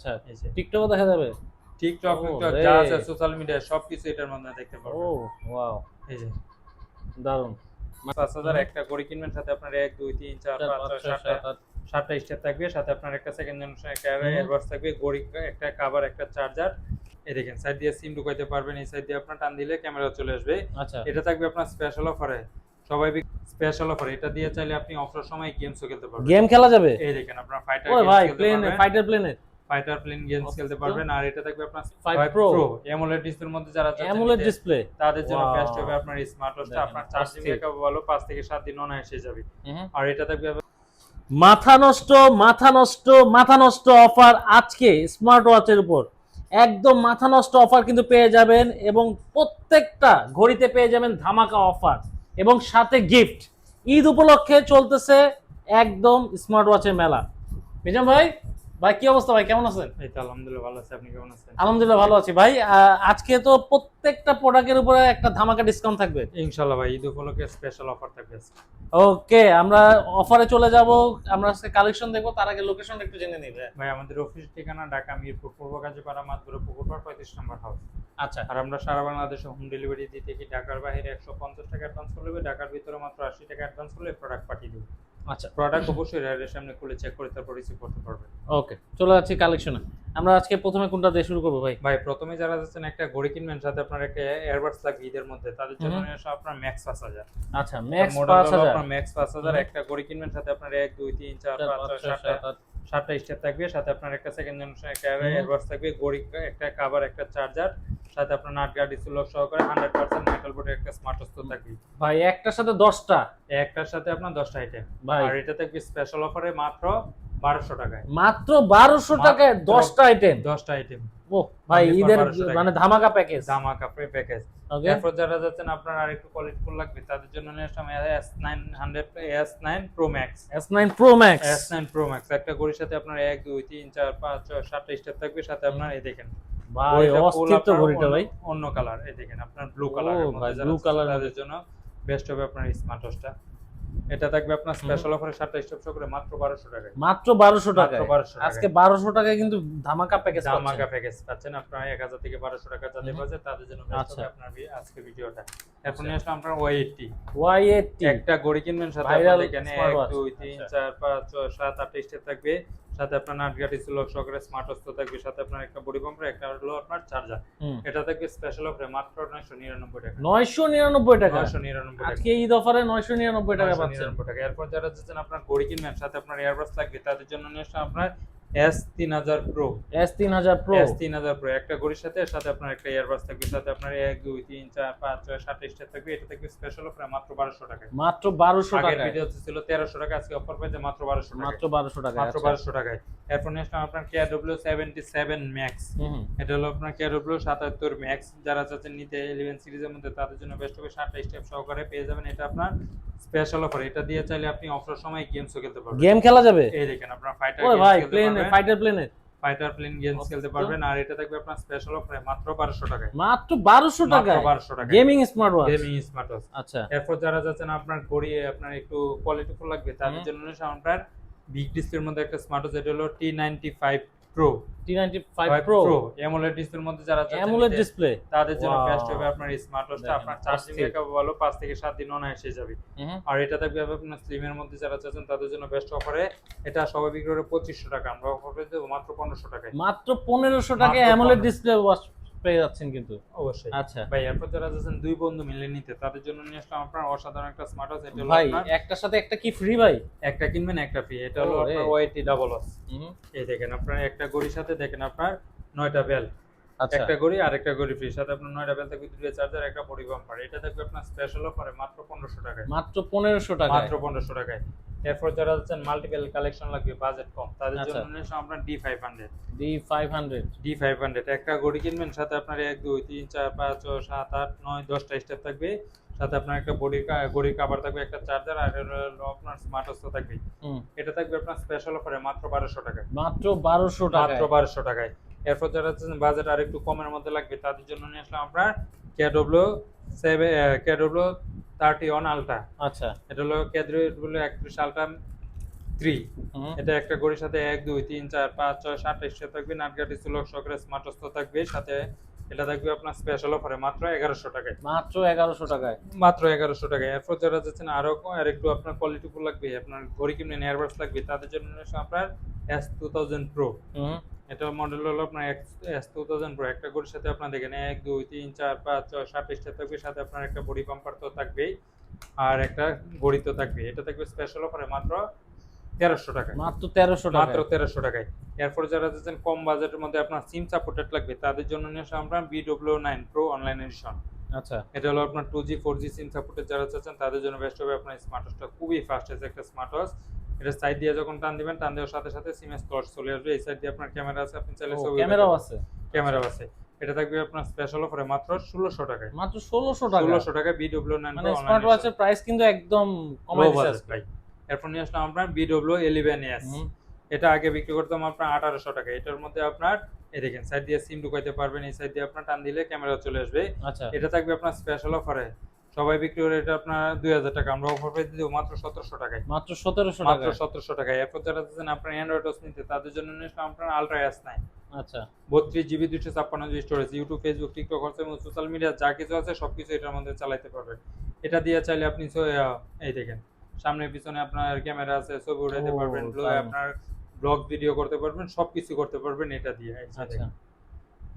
আচ্ছা, এই যে টিকটকও দেখা যাবে? টিকটক টিকটক ওরে! যা আছে সোশ্যাল মিডিয়া সবকিছু এটার মধ্যে দেখতে ও পারবেন। ওয়াও! এই যে দারুণ। ৫,০০০ হুম, একটা ঘড়ি কিনবেন, সাথে আপনার ১, ২, ৩, ৪, ৪, ৫, ৫, ৬, ৬, ৭টা ৭, ৮ ৭টা স্টেপ থাকবে। সাথে আপনার একটা সেকেন্ড জেনারেশন একটা হুম, এয়ারবাডস থাকবে, ঘড়ি একটা কভার, একটা চার্জার। এই দেখেন সাইড দিয়ে সিম ঢুকাইতে পারবেন, এই সাইড দিয়ে আপনার টান দিলে ক্যামেরা চলে আসবে। আচ্ছা। এটা থাকবে আপনার স্পেশাল অফারে, সবাই স্পেশাল অফার। এটা দিয়ে চাইলে আপনি অবসর সময় গেমসও খেলতে পারবেন। গেম খেলা যাবে? এই দেখেন আপনার ফাইটার ওরে গেমস ভাই, খেলতে প্লেন পারবেন, ফাইটার প্লেনে ফাইটার প্লেন গেমস খেলতে তো পারবেন। আর এটা থাকবে আপনার 5 5 প্রো প্রো অ্যামোলেড ডিসপ্লের মধ্যে যারা চাচ্ছেন অ্যামোলেড নিতে, ডিসপ্লে। তাদের জন্য বেস্ট ওয়াও! হবে আপনার এই স্মার্ট ওয়াচটা। দেখেন আপনার চার্জিং অস্থির। ব্যাকআপ ভালো, 5 থেকে 7 দিন অনায়াসে যাবে। হুম। আর এটা থাকবে মাথা নষ্ট, মাথা নষ্ট, মাথা নষ্ট অফার আজকে স্মার্ট ওয়াচের উপর। একদম মাথা নষ্ট অফার কিন্তু পেয়ে যাবেন, এবং প্রত্যেকটা ঘড়িতে পেয়ে যাবেন ধামাকা অফার এবং সাথে গিফট। ঈদ উপলক্ষে চলতেছে একদম স্মার্ট ওয়াচের মেলা। মিজান ভাই, ভাই কি অবস্থা ভাই, কেমন আছেন? এই তো আলহামদুলিল্লাহ ভালো আছে, আপনি কেমন আছেন? আলহামদুলিল্লাহ ভালো আছি ভাই। আজকে তো প্রত্যেকটা প্রোডাক্টের উপরে একটা ধামাকা ডিসকাউন্ট থাকবে। ইনশাআল্লাহ ভাই, ঈদ উপলক্ষে স্পেশাল অফার থাকবে আজকে। ওকে, আমরা অফারে চলে যাব। আমরা আজকে কালেকশন দেখবো, তার আগে লোকেশনটা একটু জেনে নিবে। ভাই আমাদের অফিস ঠিকানা ঢাকা মিরপুর পূর্ব কাজীপাড়া মাদুরা পুকুরপাড় 35 নম্বর হাউস। আচ্ছা আর আমরা সারা বাংলাদেশে হোম ডেলিভারি দিয়ে থাকি। ঢাকার বাইরে 150 টাকা অ্যাডভান্স করলে হবে, ঢাকার ভিতরে মাত্র 80 টাকা অ্যাডভান্স করলে প্রোডাক্ট পাঠিয়ে দেব। আচ্ছা, প্রোডাক্ট অবশ্যই রাইডের সামনে খুলে চেক করে তারপর রিসিভ করতে পারবেন। ওকে, চলে যাচ্ছি কালেকশনে। আমরা আজকে প্রথমে কোনটা দিয়ে শুরু করবো ভাই? ভাই প্রথমে যারা যাচ্ছেন একটা ঘড়ি কিনবেন, সাথে আপনার একটা এয়ারবাডস লাগবে ঈদের মধ্যে, তাদের জন্য হুম। নিয়ে আসা আপনার ম্যাক্স 5000। আচ্ছা, ম্যাক্স মডেল হলো 5000। আপনার ম্যাক্স 5000। হুম। একটা ঘড়ি কিনবেন, সাথে আপনার 1, 2, 3, 4, 4, 5, 5, 6, 6, 7টা 7, 8। 7টা স্টেপ থাকবে। সাথে আপনার একটা সেকেন্ড জেনারেশন একটা হুম। এয়ারবাডস থাকবে, ঘড়ি একটা কভার, একটা চার্জার। সাথে আপনার নাট গার্ড ডিসপ্লে লক সহকারে 100% মেটাল বোর্ডের একটা স্মার্ট ওয়াচ থাকবে। ভাই একটার সাথে 10টা? একটার সাথে আপনার 10টা আইটেম। ভাই আর এটা থাকবে স্পেশাল অফারে মাত্র 1200 টাকায়। মাত্র 1200 টাকায় 10টা আইটেম? 10টা আইটেম ও ভাই, Only for ঈদের 1200 টাকা। মানে ধামাকা প্যাকেজ। ধামাকা প্যাকেজ। ওকে। এরপর যারা যাচ্ছেন আপনার আরেকটু কোয়ালিটিফুল লাগবে, তাদের জন্য নিয়ে আসলাম S900 S9 Pro Max। S9 Pro Max। S9 Pro Max একটা ঘড়ির সাথে আপনার 1, 2, 3, 4, 5, 6, 7টা স্টেপ থাকবে। সাথে আপনার এই দেখেন ভাই ঘড়িটা ফুল অস্থির তো আপনার ঘড়িটা ভাই। অন্য কালার। এই দেখেন আপনার ব্লু ও কালারের ভাই, মধ্যে যারা ব্লু চাচ্ছেন কালার। তাদের জন্য বেস্ট হবে আপনার স্মার্ট ওয়াচটা। এটা থাকবে আপনার স্পেশাল অফারে 7টা স্টেপ সহ করে মাত্র 1200 টাকায়। মাত্র 1200 মাত্র টাকায়। 1200 টাকায়। আজকে 1200 টাকায় কিন্তু ধামাকা প্যাকেজ ধামাকা পাচ্ছেন। প্যাকেজ পাচ্ছেন আপনার 1000 থেকে 1200 টাকা যাদের বাজেট, তাদের জন্য বেস্ট আচ্ছা। হবে আপনার আজকে ভিডিওটা। এরপর নিয়ে আসলাম আপনার Y80। Y80 একটা ঘড়ি কিনবেন, সাথে ভাইরাল আপনাদের এখানে স্মার্ট 1, ওয়াচ। 2, 3, 4, 5, 6, 7, 8টা স্টেপ থাকবে। সাথে আপনার নাট গার্ড ডিসপ্লে লক সহকারে স্মার্ট ওয়াচ থাকবে। সাথে আপনার একটা বডি পাম্পার, একটা হলো আপনার চার্জার। হুম। এটা থাকবে স্পেশাল অফারে মাত্র 999 টাকা। 999 টাকা। 999 টাকা। আজকে ঈদ অফারে 999 টাকা পাচ্ছেন। 999 টাকা। এরপর যারা যাচ্ছেন আপনার ঘড়ি কিনবেন, সাথে আপনার এয়ারবাডস লাগবে, তাদের জন্য নিয়ে আসলাম আপনার S3000 Pro। S3000 Pro। S3000 Pro একটা ঘড়ির সাথে আপনার একটা এয়ারবাডস থাকবে। সাথে আপনার 1, 2, 3, 4, 5, 6, 7টা স্টেপ থাকবে। এটা থাকবে স্পেশাল অফারে মাত্র 1200 টাকায়। মাত্র 1200 আগের টাকায়। ভিডিওতে ছিল 1300 টাকা, আজকে অফার পেয়েছে মাত্র 1200 টাকায়। মাত্র 1200 টাকায়। মাত্র 1200 টাকায়। এরপর নিয়ে আসলাম আপনার KW77 Max। হুম। এটা হলো আপনার KW77 Max। যারা চাচ্ছেন নিতে 11 সিরিজের মধ্যে, তাদের জন্য বেস্ট হবে 7টা স্টেপ সহকারে পেয়ে যাবেন। এটা আপনার স্পেশাল অফার। এটা দিয়ে চাইলে আপনি অবসর সময় গেমসও খেলতে পারবেন। গেম খেলা যাবে? এই দেখেন আপনার ফাইটার ওরে গেমস ভাই, খেলতে প্লেন পারবেন, ফাইটার প্লেনে ফাইটার প্লেন গেমস খেলতে পারবেন। আর এটা থাকবে আপনার স্পেশাল অফারে মাত্র 1200 টাকায়। মাত্র 1200 মাত্র টাকায় 1200 টাকায়। Gaming smart watch. Gaming smart watch. আচ্ছা। এরপর যারা যাচ্ছেন আপনার ঘড়ি আপনার একটু কোয়ালিটিফুল লাগবে, তাদের জন্য নিয়ে আসলাম আপনার বিগ ডিসপ্লের মধ্যে একটা স্মার্ট ওয়াচ। এটা হলো T95 Pro। T95 Pro AMOLED ডিসপ্লের মধ্যে যারা চাচ্ছেন অ্যামোলেড নিতে, ডিসপ্লে। তাদের জন্য Wow. বেস্ট হবে আপনার এই স্মার্ট ওয়াচটা। দেখেন, আপনার চার্জিং অস্থির। ব্যাকআপ ভালো, 5 থেকে 7 দিন অনায়াসে যাবে। হুম। আর এটা থাকবে আপনার স্লিমের মধ্যে যারা চাচ্ছেন তাদের জন্য বেস্ট অফারে। এটা সবাই বিক্রি করে 2500 টাকা, আমরা অফার পেয়ে দেবো মাত্র 1500 টাকায়। মাত্র 1500 টাকায় মাত্র অ্যামোলেড 1500 ডিসপ্লে ওয়াচ পেয়ে যাচ্ছেন কিন্তু। অবশ্যই। আচ্ছা ভাই এরপর যারা যাচ্ছেন দুই বন্ধু মিলে নিতে, তাদের জন্য নিয়ে আসলাম আপনার অসাধারণ একটা স্মার্ট ওয়াচ। এটা হলো ভাই, আপনার একটার সাথে একটা কি ফ্রি ভাই? একটা কিনবেন একটা ফ্রি। এটা হলো ও রে। আপনার Y80 ডাবল ওয়াচ। হুম। এই দেখেন আপনার একটা ঘড়ির সাথে দেখেন আপনার 9টা বেল। আচ্ছা, একটা ঘড়ি আর একটা ঘড়ি ফ্রি। সাথে আপনার 9টা বেল থাকবে, 2টা চার্জার, একটা বডি বাম্পার। এটা থাকবে আপনার স্পেশাল অফারে মাত্র 1500 টাকায়। মাত্র 1500 টাকায়। মাত্র 1500 টাকায়। এরপর যারা যাচ্ছেন মাল্টিপল কালেকশন লাগবে, বাজেট কম, তাদের আচ্ছা। জন্য নিয়ে আসলাম আপনার D500। D500। D500 একটা ঘড়ি কিনবেন, সাথে আপনার 1, 2, 3, 4, 5, 6, 7, 8, 9, 10টা স্টেপ থাকবে। সাথে আপনার একটা ঘড়ির কভার থাকবে, একটা চার্জার, আর হলো আপনার স্মার্ট ওয়াচ থাকবে। হুম। এটা থাকবে আপনার স্পেশাল অফারে মাত্র 1200 টাকায়। মাত্র 1200 মাত্র টাকায়। 1200 টাকায়। এরপর যারা হচ্ছে বাজেট আর একটু কমের মধ্যে লাগবে, তাদের জন্য নিয়ে আসলাম আপনার KW31 Ultra। আচ্ছা। এটা হলো KW31 Ultra 3। হুম। এটা একটা ঘড়ির সাথে 1 2 3 4 5 6 7 ডিসপ্লে থাকবে, নাটগার্ড ডিসপ্লে সহকারে স্মার্ট ওয়াচ থাকবে সাথে। এটা থাকবে আপনার স্পেশাল অফারে মাত্র 1100 টাকায়। মাত্র 1100 টাকায়। মাত্র 1100 টাকায়। এরপর যারা যাচ্ছেন আর একটু আপনার কোয়ালিটিফুল লাগবে, আপনার ঘড়ি কিনবেন, এয়ারবাডস লাগবে, তাদের জন্য হচ্ছে আপনার S2000 Pro। হুম। এটার মডেল হলো আপনার S2000 Pro। একটা ঘড়ির সাথে আপনার দেখেন 1 2 3 4 5 6 7 ডিসপ্লে থাকবে, সাথে আপনার একটা বডি পাম্পার তো থাকবেই, আর একটা ঘড়ি তো থাকবে। এটা থাকবে স্পেশাল অফারে মাত্র 1300 টাকায়। মাত্র 1300 টাকায়। মাত্র 1300 টাকায়। এরপর যারা যাচ্ছেন কম বাজেটের মধ্যে আপনার সিম সাপোর্টেড লাগবে, তাদের জন্য নিয়ে আসা আমরা BW9 Pro অনলাইন এডিশন। আচ্ছা। এটা হলো আপনার 2G 4G সিম সাপোর্টেড যারা চাচ্ছেন তাদের জন্য বেস্ট হবে আপনার স্মার্ট ওয়াচটা। খুবই ফাস্ট আছে একটা স্মার্ট ওয়াচ। এটা সাইড দিয়ে যখন টান দিবেন, টান দেওয়ার সাথে সাথে সিম স্লট চলে আসবে। এই সাইড দিয়ে আপনার ক্যামেরা আছে, আপনি চাইলে ছবি ক্যামেরাও আছে। ক্যামেরাও আছে। এটা থাকবে আপনার স্পেশাল অফারে মাত্র 1600 টাকায়। মাত্র 1600 টাকা। 1600 টাকায় BW9 মানে Pro স্মার্ট ওয়াচের প্রাইস কিন্তু একদম কমাই দিয়েছে ভাই। এরপর নিয়ে আসলাম আপনার BW11S। এটা আগে বিক্রি করতাম আপনার 1800 টাকা। এটার মধ্যে আপনার এই দেখেন সাইড দিয়ে সিম ঢুকাইতে পারবেন, এই সাইড দিয়ে আপনার টান দিলে ক্যামেরা চলে আসবে। আচ্ছা। এটা থাকবে আপনার স্পেশাল অফারে, সবাই বিক্রি করে এটা আপনার 2000 টাকা, আমরা অফার প্রাইস দিব মাত্র 1700 টাকায়। মাত্র 1700 মাত্র টাকা। 1700 টাকায়। এরপর যারা চাচ্ছেন আপনার অ্যান্ড্রয়েড ওয়াচ নিতে, তাদের জন্য নিয়ে আপনার আলট্রা S9। আচ্ছা। 32GB 256GB storage, YouTube Facebook TikTok WhatsApp এবং সোশ্যাল মিডিয়া যা কিছু আছে সবকিছু এটার মধ্যে চালাতে পারবেন। এটা দিয়ে চাইলে আপনি এই দেখেন সামনে পিছনে আপনার ক্যামেরা আছে, ছবি উঠাতে পারবেন, আপনার ব্লগ ভিডিও করতে পারবেন, সবকিছু করতে পারবেন এটা দিয়ে। আচ্ছা।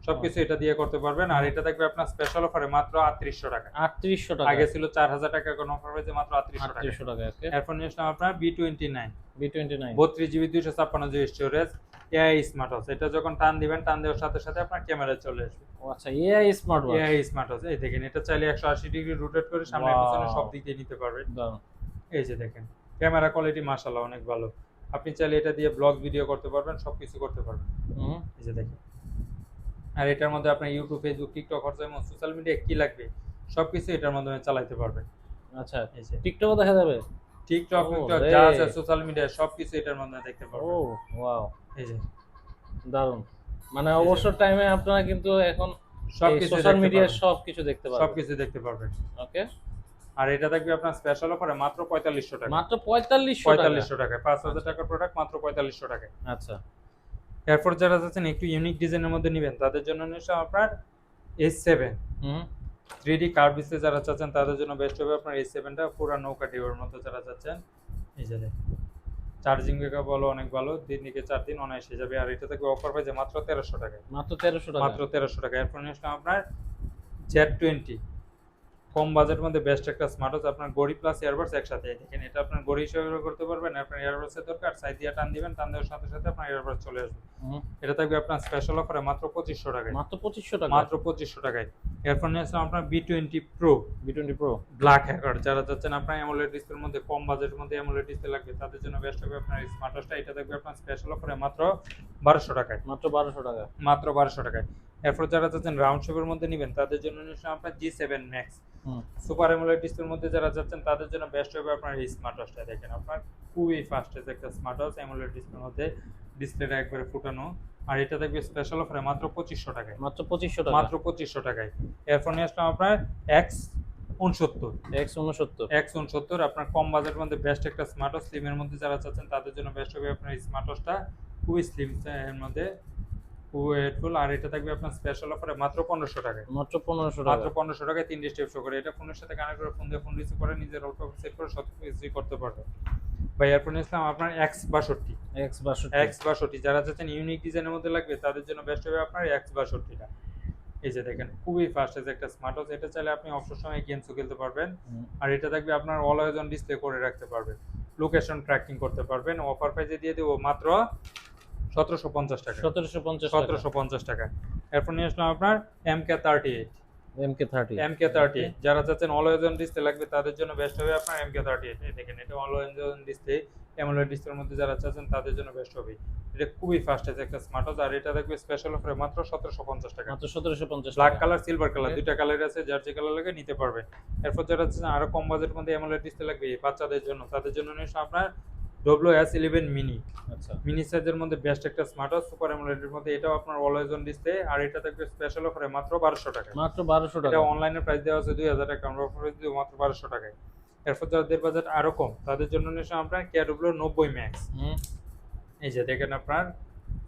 সবকিছু এটা দিয়ে করতে পারবেন। আর এটা থাকবে আপনার স্পেশাল অফারে মাত্র 3800 টাকা। 3800 টাকা। আগে ছিল 4000 টাকা, এখন অফার হয়েছে মাত্র 3800 টাকা। 3800 টাকা। ওকে। এরপর নিয়ে আসলাম আপনার B29 B29 32GB 256GB storage AI smart watch. এটা যখন টান দিবেন, টান দেওয়ার সাথে সাথে আপনার ক্যামেরা চলে আসবে। ও আচ্ছা, AI smart watch. AI smart watch. এই দেখেন এটা চাইলে 180 ডিগ্রি রোটেট করে সামনে পিছনে সব দিক দিয়ে নিতে পারবেন। দারুণ। এই যে দেখেন ক্যামেরা কোয়ালিটি মাশাআল্লাহ অনেক ভালো। আপনি চাইলে এটা দিয়ে ব্লগ ভিডিও করতে পারবেন, সবকিছু করতে পারবেন। এই যে দেখেন। আর এটার মধ্যে আপনি ইউটিউব ফেসবুক টিকটক হোয়াটসঅ্যাপ এবং সোশ্যাল মিডিয়া কি লাগবে সবকিছু এটার মাধ্যমে চালাতে পারবেন। আচ্ছা। এই যে টিকটকও দেখা যাবে। টিকটক যা আছে সোশ্যাল মিডিয়া সবকিছু এটার মাধ্যমে দেখতে ও পারবেন। ওয়াও, এই যে দারুণ। মানে অবসর টাইমে আপনারা কিন্তু এখন সবকিছু সোশ্যাল মিডিয়া সবকিছু দেখতে পারবেন। সবকিছু দেখতে পারবেন। ওকে। আর এটা থাকবে আপনার স্পেশাল অফারে মাত্র 4500 টাকা। মাত্র 4500 টাকা। 5000 টাকার প্রোডাক্ট মাত্র 4500 টাকায়। আচ্ছা। এরপর যারা যাচ্ছেন একটু ইউনিক ডিজাইনের মধ্যে নেবেন, তাদের জন্য নিশ্চয় আপনার S7 3D কার্ভ ডিসপ্লে যারা চাচ্ছেন তাদের জন্য বেস্ট হবে আপনার S7 টা। পুরো নৌকা ডিওর মধ্যে যারা চাচ্ছেন, এই যে চার্জিং ব্যাকআপ বলো অনেক ভালো, দিনকে 4 দিন অনায়াসে যাবে। আর এটা থেকে অফার পাইছে মাত্র 1300 টাকায়। মাত্র 1300 টাকা। মাত্র 1300 টাকা। এরপর নিশ্চয় আপনার Z20 কম বাজেটের মধ্যে বেস্ট একটা স্মার্ট ওয়াচ, আপনার ঘড়ি প্লাস ইয়ারবাডস একসাথে। দেখেন এটা আপনার ঘড়ি হিসেবে করতে পারবেন, আপনার ইয়ারবাডস এর দরকার সাইড দিয়ে টান দিবেন, টান দেওয়ার সাথে সাথে আপনার ইয়ারবাডস চলে আসবে। এটা থাকবে আপনার স্পেশাল অফারে মাত্র 2500 টাকায়। মাত্র 2500 টাকা। মাত্র 2500 টাকায়। এরপর নিয়ে আসলাম আপনার B20 Pro। B20 Pro black hacker যারা চাচ্ছেন আপনার অ্যামোলেড ডিসপ্লের মধ্যে কম বাজেটের মধ্যে অ্যামোলেড ডিসপ্লে লাগবে, তাদের জন্য বেস্ট হবে আপনার স্মার্ট ওয়াচটা। এটা থাকবে আপনার স্পেশাল অফারে মাত্র 1200 টাকায়। মাত্র 1200 টাকা। মাত্র 1200 টাকায়। এরপর যারা চাচ্ছেন রাউন্ড শেপের মধ্যে নেবেন, তাদের জন্য নিশ্চয় আপনার G7 Max সুপার অ্যামোলেড ডিসপ্লের মধ্যে যারা যাচ্ছেন তাদের জন্য বেস্ট হবে আপনার এই স্মার্ট ওয়াচটা। দেখেন আপনার খুবই ফাস্ট একটা স্মার্ট ওয়াচ, অ্যামোলেড ডিসপ্লের মধ্যে ডিসপ্লেটা একবারে ফুটানো। আর এটা থাকবে স্পেশাল অফারে মাত্র 2500 টাকায়। মাত্র 2500 টাকা। মাত্র 2500 টাকায়। এরপর নিয়ে আসলাম আপনার X69 আপনার কম বাজেটের মধ্যে বেস্ট একটা স্মার্ট ওয়াচ। স্লিমের মধ্যে যারা চাচ্ছেন তাদের জন্য বেস্ট হবে আপনার এই স্মার্ট ওয়াচটা। খুবই স্লিম এর মধ্যে, খুবই হেডফুল। আর এটা থাকবে আপনার স্পেশাল অফারে মাত্র 1500 টাকায়। মাত্র 1500 টাকা। মাত্র 1500 টাকায় 3 স্টেপ শো করে। এটা ফোনের সাথে কানেক্ট করে ফোন দিয়ে ফোন রিসিভ করে নিজের অল্প সেট করে সব কিছু করতে পারবে। ভাই এরপর নিয়ে আসলাম আপনার X62 যারা চাচ্ছেন ইউনিক ডিজাইনের মধ্যে লাগবে, তাদের জন্য বেস্ট হবে আপনার X62 টা। এই যে দেখেন খুবই ফাস্ট একটা স্মার্ট ওয়াচ। এটা চাইলে আপনি অবসর সময় গেমসও খেলতে পারবেন। আর এটা থাকবে আপনার অলওয়েজ অন ডিসপ্লে করে রাখতে পারবেন, লোকেশন ট্র্যাকিং করতে পারবেন। অফার প্রাইসে দিয়ে দেবো মাত্র 1750 টাকা। 1750 টাকা। এরপর নিয়ে আসলাম আপনার MK38 যারা চাচ্ছেন অলওয়েজ অন ডিসপ্লে লাগবে, তাদের জন্য বেস্ট হবে আপনার MK38। এই দেখেন এটা অলওয়েজ অন ডিসপ্লে অ্যামোলেড ডিসপ্লের মধ্যে যারা চাচ্ছেন তাদের জন্য বেস্ট হবে। এটা খুবই ফাস্ট একটা স্মার্ট ওয়াচ। আর এটা থাকবে স্পেশাল অফারে মাত্র 1750 টাকা। মাত্র 1750 ব্ল্যাক কালার সিলভার কালার দুইটা কালার আছে, যার যে কালার লাগে নিতে পারবেন। এরপর যারা চাচ্ছেন আরো কম বাজেটের মধ্যে অ্যামোলেড ডিসপ্লে লাগবে বাচ্চাদের জন্য, তাদের জন্য নিশ্চয় আপনার WS11 মিনি। আচ্ছা। মিনি সাইজের মধ্যে বেস্ট একটা স্মার্ট ওয়াচ সুপার অ্যামোলেডের মধ্যে। এটাও আপনার অলওয়েজ অন ডিসপ্লে। আর এটা থাকবে স্পেশাল অফারে মাত্র 1200 টাকা। মাত্র 1200 টাকা। এটা অনলাইনে প্রাইস দেওয়া আছে 2000 টাকা, আমরা অফার দিয়ে মাত্র 1200 টাকায়। এরপর যাদের বাজেট আরো কম তাদের জন্য নিশ্চয় আপনার কেডব্লিউ 90 ম্যাক্স। এই যে দেখেন আপনার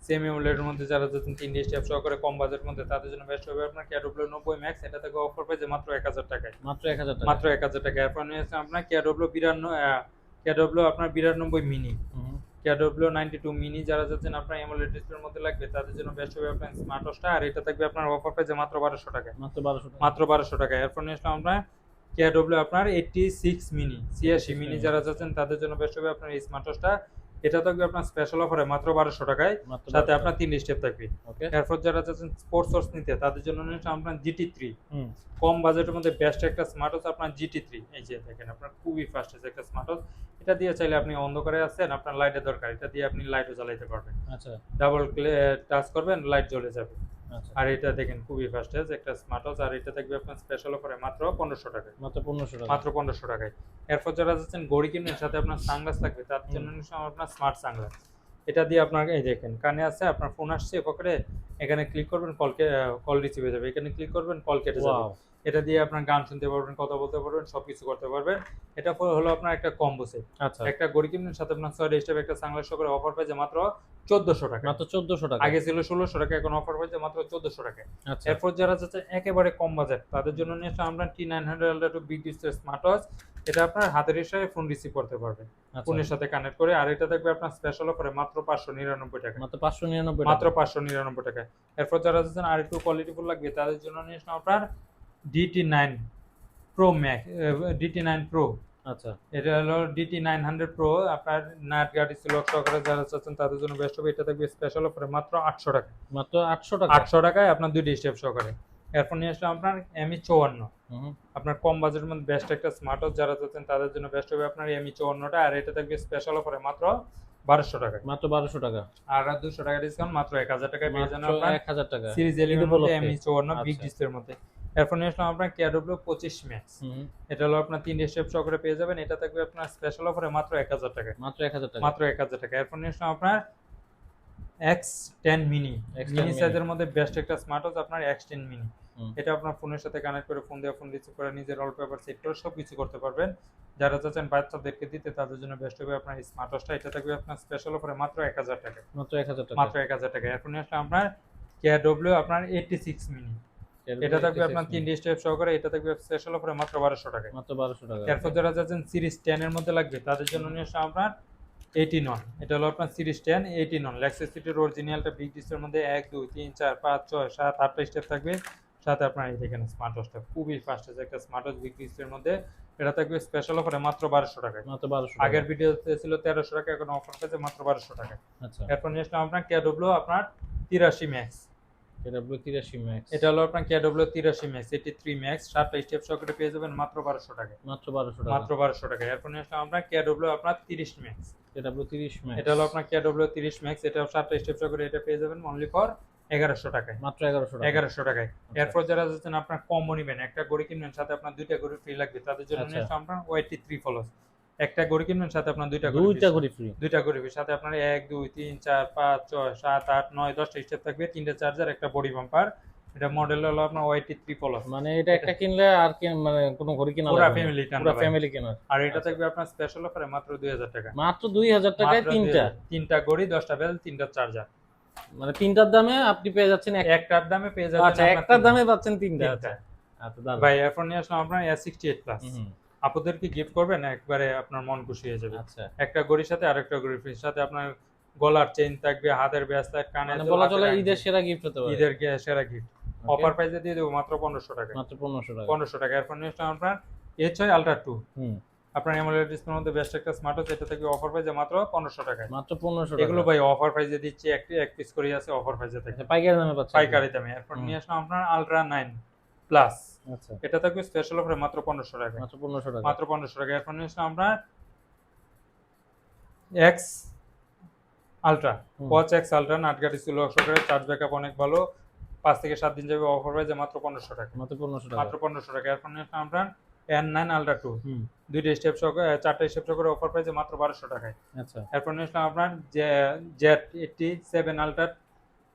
সেমি ওলের মধ্যে যারা যাচ্ছেন 3D স্টেপ সহকারে কম বাজেটের মধ্যে তাদের জন্য বেস্ট হবে আপনার কেডব্লিউ 90 ম্যাক্স। এটা থেকে অফার পেয়েছে মাত্র 1000 টাকায়, মাত্র 1000 টাকা। মাত্র 1000 টাকা। এরপর নিয়েছে আপনার কেডব্লিউ 92, কেডব্লিউ আপনার 92 মিনি, কেডব্লিউ 92 মিনি যারা যাচ্ছেন আপনার অ্যামোলেড ডিসপ্লের মধ্যে লাগবে তাদের জন্য বেস্ট হবে আপনার স্মার্ট ওয়াচটা। আর এটা থাকবে আপনার অফার পেয়েছে মাত্র 1200 টাকায়, মাত্র 1200 টাকা। মাত্র 1200 টাকায়। এরপর নিয়েছিলাম আমরা কেডব্লিউ আপনার 86 মিনি, 86 মিনি যারা যাচ্ছেন তাদের জন্য বেস্ট হবে আপনার এই স্মার্ট ওয়াচটা। এটা থাকবে আপনার স্পেশাল অফারে মাত্র 1200 টাকায়, মাত্র সাথে 1200 আপনার 3 স্টেপ থাকবে। ওকে। এরপর যারা যাচ্ছেন স্পোর্টস ওয়াচ নিতে তাদের জন্য নিয়েছে আপনার GT3, হুম। কম বাজেটের মধ্যে বেস্ট একটা স্মার্ট ওয়াচ আপনার GT3। এই যে দেখেন আপনার খুবই ফাস্ট একটা স্মার্ট ওয়াচ। এটা দিয়ে চাইলে আপনি অন্ধকারে আছেন আপনার লাইটের দরকার, এটা দিয়ে আপনি লাইটও জ্বালাইতে পারবেন। আচ্ছা ডাবল টাচ করবেন লাইট জ্বলে যাবে। আচ্ছা। আর এটা দেখেন খুবই ফাস্ট একটা স্মার্ট ওয়াচ। আর এটা থাকবে আপনার স্পেশাল অফারে মাত্র 1500 টাকায়, মাত্র 1500 টাকা। মাত্র 1500 টাকায়। এরপর যারা যাচ্ছেন ঘড়ি কিনবেন সাথে আপনার সানগ্লাস লাগবে তার জন্য নিশ্চয় আপনার স্মার্ট সানগ্লাস। এটা দিয়ে আপনার এই দেখেন কানে আছে, আপনার ফোন আসছে পকেটে, এখানে ক্লিক করবেন কল রিসিভ হয়ে যাবে, এখানে ক্লিক করবেন কল কেটে যাবে। ওয়াও। এটা দিয়ে আপনার গান শুনতে পারবেন, কথা বলতে পারবেন, সবকিছু করতে পারবেন। এটা হলো আপনার একটা কম্বো সেট। আচ্ছা একটা ঘড়ি কিনবেন সাথে আপনার 6 স্টেপ একটা সানগ্লাস করে অফার পেয়েছে মাত্র 1400 টাকা, মাত্র 1400 টাকা। আগে ছিল 1600 টাকা, এখন অফার পেয়েছে মাত্র 1400 টাকায়। আচ্ছা এরপর যারা যাচ্ছে একেবারে কম বাজেট তাদের জন্য নিয়ে আসলাম আমরা T900 Ultra 2 big display smart watch. এটা আপনার হাতের ইশারায় ফোন রিসিভ করতে পারবেন আচ্ছা। ফোনের সাথে কানেক্ট করে। আর এটা থাকবে আপনার স্পেশাল অফারে মাত্র 599 টাকা, মাত্র 599 মাত্র টাকা। 599 টাকা। এরপর যারা যাচ্ছেন আর একটু কোয়ালিটিফুল লাগবে তাদের জন্য নিয়ে আসলাম আপনার DT9 Pro Max, DT9 Pro। আচ্ছা এটা হলো DT900 Pro আপনার নাইট গার্ড লক সহকারে যারা চাচ্ছেন তাদের জন্য বেস্ট হবে। এটা থাকবে স্পেশাল অফারে মাত্র 800 টাকা, মাত্র 800 টাকা। 800 টাকায় আপনার 2 স্টেপ সহকারে। এরপর নিয়ে আসলাম আপনার ME54, হুম। আপনার কম বাজেটের মধ্যে বেস্ট একটা স্মার্ট ওয়াচ যারা চাচ্ছেন তাদের জন্য বেস্ট হবে আপনার ME54টা। আর এটা থাকবে স্পেশাল অফারে মাত্র 1200 টাকায়, মাত্র 1200 টাকা। আর 200 টাকা ডিসকাউন্ট মাত্র 1000 টাকায় পেয়ে যাবেন মাত্র আপনার 1000 টাকা। সিরিজ ঈদ 11 উপলক্ষে। ME54 বিগ আচ্ছা। ডিসপ্লের মধ্যে। এরপর নিয়ে আসলাম আপনার কেডব্লিউ 25 ম্যাক্স। হুম। এটা হলো আপনার 3 স্টেপ সহকারে পেয়ে যাবেন। এটা থাকবে আপনার স্পেশাল অফারে মাত্র 1000 টাকায়, মাত্র 1000 টাকা। মাত্র 1000 টাকা। এরপর নিয়ে আসলাম আপনার X10 mini, X10 mini mini। সাইজের মধ্যে বেস্ট একটা স্মার্ট ওয়াচ আপনার X10 মিনি। হুম। এটা আপনার ফোনের সাথে কানেক্ট করে ফোন দিয়ে ফোন রিসিভ করে নিজের ওয়ালপেপার সেট করে সবকিছু করতে পারবেন। যারা চাচ্ছেন বাচ্চাদেরকে দিতে তাদের জন্য বেস্ট হবে আপনার স্মার্ট ওয়াচটা। এটা থাকবে আপনার স্পেশাল অফারে মাত্র 1000 টাকা, মাত্র 1000 টাকা। মাত্র 1000 টাকা। এখন আসলে আপনার কেডব্লিউ আপনার 86 মিনি, এটা থাকবে আপনার 3 স্টেপ সহকারে। এটা থাকবে স্পেশাল অফারে মাত্র 1200 টাকা, মাত্র 1200 টাকা। এরপর যারা যাচ্ছেন সিরিজ 10 এর মধ্যে লাগবে তাদের জন্য নিয়ে আসলে আপনার 18 এটা হলো আপনার সিরিজ 10 18 লেক্সাসিটির অরিজিনালটা বিগ ডিসপ্লের মধ্যে 1 2 3 4 5 6 7 8টা স্টেপ থাকবে। সাথে আপনার এই দেখেন স্মার্ট ওয়াচটা খুবই ফাস্ট একটা স্মার্ট ওয়াচ বিগ ডিসপ্লের মধ্যে। এটা থাকবে স্পেশাল অফারে মাত্র 1200 টাকায়, মাত্র 1200 টাকা। আগের ভিডিওতে ছিল 1300 টাকা, এখন অফার পেয়েছে মাত্র 1200 টাকায়। আচ্ছা এরপর নিয়ে আসলাম আপনার কেডব্লিউ আপনার 83 ম্যাক্স। এটা ব্লু 83 ম্যাক্স। এটা হলো আপনার কেডব্লিউ 83 ম্যাক্স 83 ম্যাক্স 7টা স্টেপ সহকারে পেয়ে যাবেন মাত্র 1200 টাকায়, মাত্র 1200 টাকা। মাত্র 1200 টাকায়। এরপর নিয়ে আসলাম আপনার কেডব্লিউ আপনার 30 ম্যাক্স। এটা ব্লু 30 ম্যাক্স। এটা হলো আপনার কেডব্লিউ 30 ম্যাক্স, এটা 7টা স্টেপ সহকারে এটা পেয়ে যাবেন অনলি ফর 1100 টাকায়, মাত্র 1100 টাকা। 1100 টাকায়। এরপর যারা যাচ্ছেন আপনার কম্বো নেবেন, একটা ঘড়ি কিনবেন সাথে আপনার দুইটা ঘড়ি ফ্রি লাগবে তাদের জন্য আচ্ছা। নিয়ে আসলাম আপনার OIT3 ফলোস। একটা ঘড়ি কিনবেন সাথে আপনার দুইটা দুইটা ঘড়ি ফ্রি। দুইটা ঘড়ি ফ্রি, সাথে আপনার 1 2 3 4 5 6 7 8 9 10টা স্টেপ থাকবে, 3টা চার্জার, একটা বডি বাম্পার। এটা মডেল হলো আপনার OIT3 ফলোস। মানে এটা একটা কিনলে আর কি মানে কোনো ঘড়ি কিনা পুরো লাগবে না। ফ্যামিলি পুরো ফ্যামিলি কেনার। আর এটা থাকবে আপনার স্পেশাল অফারে মাত্র 2000 টাকা, মাত্র 2000 টাকায় মাত্র তিনটা। 3টা ঘড়ি 10টা বেল 3টা চার্জার। মানে তিনটার দামে আপনি পেয়ে যাচ্ছেন একটার দামে পেয়ে যাবেন আচ্ছা আপনার একটার তিনটা। দামে পাচ্ছেন তিনটা। তিনটা। আচ্ছা দাদা ভাই এরপর নিয়ে আসলাম আপনার S68 প্লাস। হুম। আপনাদেরকে গিফট করবেন একবারে আপনার মন খুশি হয়ে যাবে। আচ্ছা একটা ঘড়ির সাথে আরেকটা ঘড়ি ফ্রি, সাথে আপনার গলার চেইন থাকবে, হাতের ব্রেসলেট, কানের মানে দুল, বলা হাতের চলে আংটি। ঈদের সেরা গিফট হতে পারে। ঈদের সেরা গিফট অফার প্রাইসে দিয়ে দেবো মাত্র 1500 টাকা, মাত্র 1500 টাকা। 1500 টাকা। এরপর নিয়ে আসলাম আপনার H6 Ultra 2, হুম। আপনার AMOLED ডিসপ্লের মধ্যে বেস্ট একটা স্মার্ট ওয়াচ। এটা থেকে অফার প্রাইসে মাত্র 1500 টাকায়। মাত্র 1500 টাকা। এগুলো ভাই অফার প্রাইসে দিচ্ছি, এক পিস করে আছে অফার প্রাইসে থেকে, আচ্ছা, পাইকারি দামে পাচ্ছেন। পাইকারি দামে। এরপর নিয়ে আসলাম আপনার Ultra 9 প্লাস, আচ্ছা এটা থাকবে স্পেশাল অফারে মাত্র 1500 টাকা, মাত্র 1500 টাকা। মাত্র 1500 টাকা। এরপর নিয়ে আসলাম আপনার X Ultra, হুম। ওয়াচ X Ultra নাটগাটি ছিল সহকারে, চার্জ ব্যাকআপ অনেক ভালো, 5 থেকে 7 দিন যাবে, অফার প্রাইসে মাত্র 1500 টাকা, মাত্র 1500 টাকা। মাত্র 1500 টাকা। এরপর নিয়ে আসলাম আপনার N9 Ultra 2, হুম। দুইটা স্টেপ সহকারে, 4টা স্টেপ সহকারে, অফার প্রাইসে মাত্র 1200 টাকায়। আচ্ছা এরপর নিয়ে আসলাম আপনার Z87 Ultra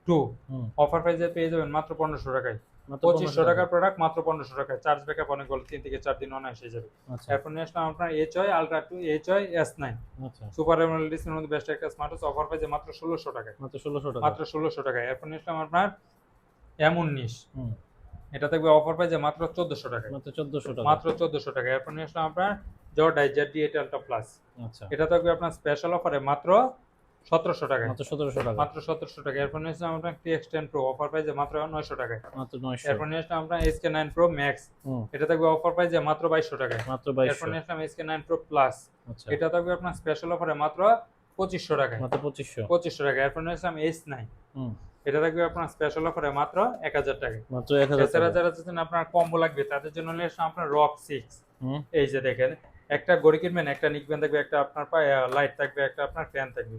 2, হুম। অফার প্রাইসে পেয়ে যাবেন মাত্র 1500 টাকায়, মাত্র 2500 টাকার প্রোডাক্ট মাত্র 1500 টাকায়। চার্জ ব্যাকআপ অনেক ভালো, 3 থেকে 4 দিন অনায়াসে যাবে। আচ্ছা এরপর নিয়ে আসলাম আপনার HY Ultra 2 HY S9 আচ্ছা, সুপার অ্যামোলেড ডিসপ্লের মধ্যে বেস্ট একটা স্মার্ট ওয়াচ, অফার প্রাইসে মাত্র 1600 টাকায়। মাত্র 1600 টাকা। মাত্র 1600 টাকায়। এরপর নিয়ে আসলাম আপনার M19, হুম, এটা থাকবে অফার প্রাইসে মাত্র 1400 টাকায়। মাত্র 1400 টাকা। মাত্র 1400 টাকা। এরপর নিয়ে আসলাম আপনার জর্ডাই ZD8 Ultra Plus, আচ্ছা, এটা থাকবে আপনার স্পেশাল অফারে মাত্র 1700 টাকায়। মাত্র 1700 টাকা। মাত্র 1700 টাকা। এরপর নিয়ে আসলাম আপনার TX10 Pro, অফার প্রাইসে মাত্র 900 টাকায়। মাত্র 900। এরপর নিয়ে আসলাম আপনার SK9 Pro Max, হুম, এটা থাকবে অফার প্রাইসে মাত্র 2200 টাকায়। মাত্র এরপর 2200। নিয়ে আসলাম SK9 Pro Plus, আচ্ছা, এটা থাকবে আপনার স্পেশাল অফারে মাত্র 2500 টাকায়। মাত্র 2500। 2500 টাকা। এরপর নিয়ে আসলাম S9, হুম, এটা থাকবে আপনার স্পেশাল অফারে মাত্র 1000 টাকায়। মাত্র 1000 এছাড়া টাকা। যারা চাচ্ছেন আপনার কম্বো লাগবে তাদের জন্য নিয়ে আসলাম আপনার রক 6, হুম, এই যে দেখেন, একটা ঘড়ি কিনবেন, একটা নিকবেন থাকবে, একটা আপনার লাইট থাকবে, একটা আপনার ফ্যান থাকবে,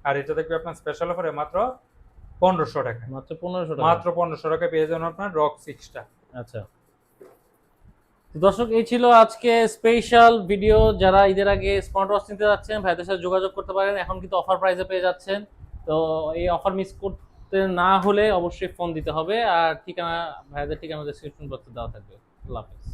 আর এটা থাকবে আপনার স্পেশাল অফারে মাত্র 1500 টাকা। মাত্র 1500 টাকা। মাত্র 1500 টাকায় পেয়ে যাবেন আপনার রক 6টা। আচ্ছা, তো দর্শক এই ছিল আজকে স্পেশাল ভিডিও। যারা ঈদের আগে স্মার্ট ওয়াচ নিতে যাচ্ছেন ভাইদের সাথে যোগাযোগ করতে পারেন, এখন কিন্তু অফার প্রাইসে পেয়ে যাচ্ছেন। তো এই অফার মিস করতে না হলে অবশ্যই ফোন দিতে হবে, আর ঠিকানা ভাইদের ঠিকানা ডেসক্রিপশন বক্সে দেওয়া থাকবে। আল্লাহ হাফেজ।